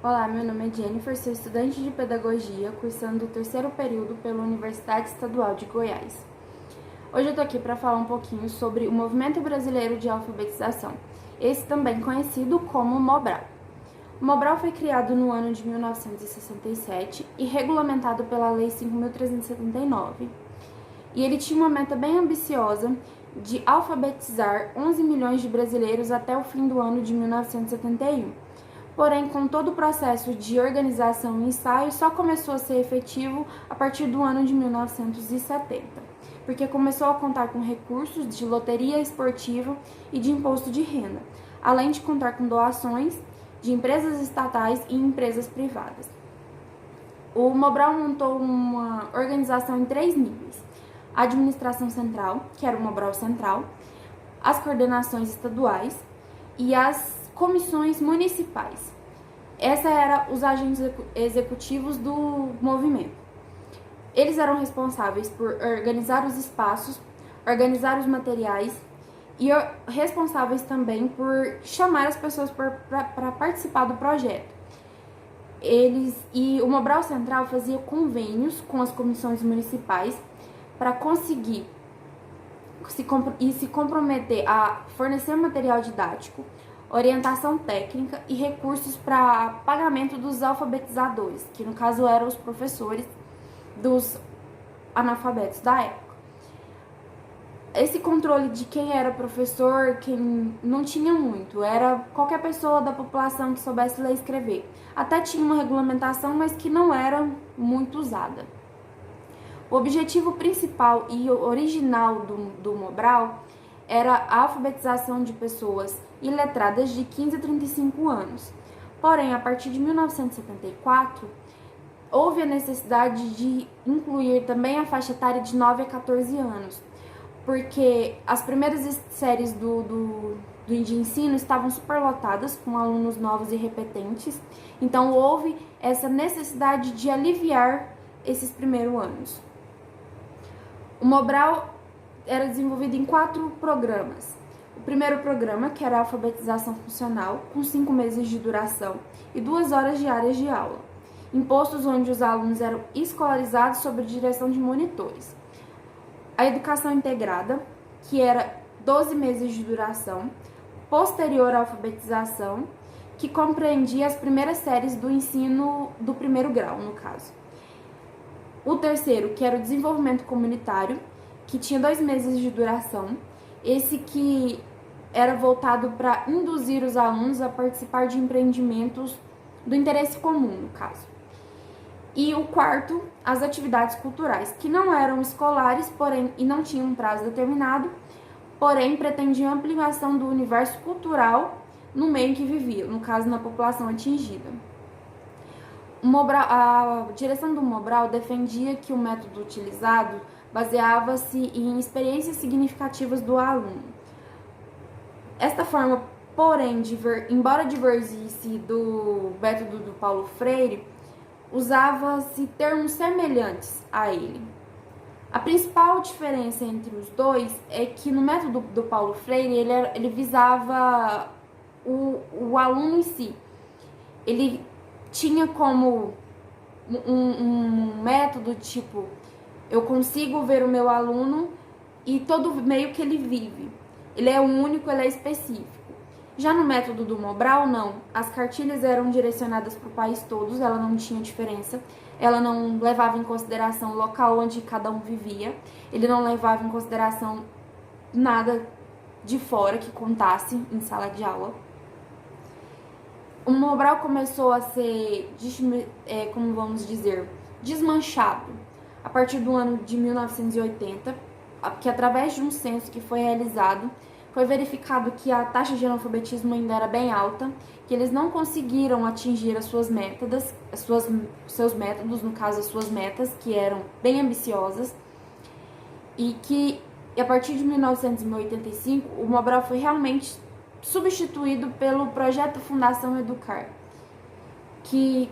Olá, meu nome é Jennifer, sou estudante de Pedagogia, cursando o terceiro período pela Universidade Estadual de Goiás. Hoje eu tô aqui para falar um pouquinho sobre o Movimento Brasileiro de Alfabetização, esse também conhecido como Mobral. O Mobral foi criado no ano de 1967 e regulamentado pela Lei 5.379. E ele tinha uma meta bem ambiciosa de alfabetizar 11 milhões de brasileiros até o fim do ano de 1971. Porém, com todo o processo de organização e ensaio, só começou a ser efetivo a partir do ano de 1970, porque começou a contar com recursos de loteria esportiva e de imposto de renda, além de contar com doações de empresas estatais e empresas privadas. O Mobral montou uma organização em 3 níveis: a administração central, que era o Mobral Central, as coordenações estaduais e as comissões municipais. Esses eram os agentes executivos do movimento. Eles eram responsáveis por organizar os espaços, organizar os materiais e responsáveis também por chamar as pessoas para participar do projeto. O Mobral Central fazia convênios com as comissões municipais para conseguir se comprometer a fornecer material didático, orientação técnica e recursos para pagamento dos alfabetizadores, que no caso eram os professores dos analfabetos da época. Esse controle de quem era professor, quem não tinha muito, era qualquer pessoa da população que soubesse ler e escrever. Até tinha uma regulamentação, mas que não era muito usada. O objetivo principal e original do Mobral era a alfabetização de pessoas iletradas de 15 a 35 anos. Porém, a partir de 1974, houve a necessidade de incluir também a faixa etária de 9 a 14 anos, porque as primeiras séries de ensino estavam superlotadas com alunos novos e repetentes, então houve essa necessidade de aliviar esses primeiros anos. O Mobral era desenvolvido em 4 programas. O primeiro programa, que era a alfabetização funcional, com 5 meses de duração e 2 horas diárias de aula, em postos onde os alunos eram escolarizados sob a direção de monitores. A educação integrada, que era 12 meses de duração, posterior à alfabetização, que compreendia as primeiras séries do ensino do primeiro grau, no caso. O terceiro, que era o desenvolvimento comunitário, que tinha 2 meses de duração, esse que era voltado para induzir os alunos a participar de empreendimentos do interesse comum, no caso. E o quarto, as atividades culturais, que não eram escolares, porém, e não tinham um prazo determinado, porém pretendiam ampliação do universo cultural no meio em que vivia, no caso, na população atingida. A direção do Mobral defendia que o método utilizado baseava-se em experiências significativas do aluno. Esta forma, porém, embora divergisse do método do Paulo Freire, usava-se termos semelhantes a ele. A principal diferença entre os dois é que no método do Paulo Freire ele visava o aluno em si. Ele tinha como um método tipo: eu consigo ver o meu aluno e todo o meio que ele vive. Ele é único, ele é específico. Já no método do Mobral, não. As cartilhas eram direcionadas para o país todo, ela não tinha diferença. Ela não levava em consideração o local onde cada um vivia. Ele não levava em consideração nada de fora que contasse em sala de aula. O Mobral começou a ser, como vamos dizer, desmanchado a partir do ano de 1980, que através de um censo que foi realizado, foi verificado que a taxa de analfabetismo ainda era bem alta, que eles não conseguiram atingir as suas metas, seus métodos, no caso as suas metas, que eram bem ambiciosas, e que a partir de 1985 o Mobral foi realmente substituído pelo projeto Fundação Educar, que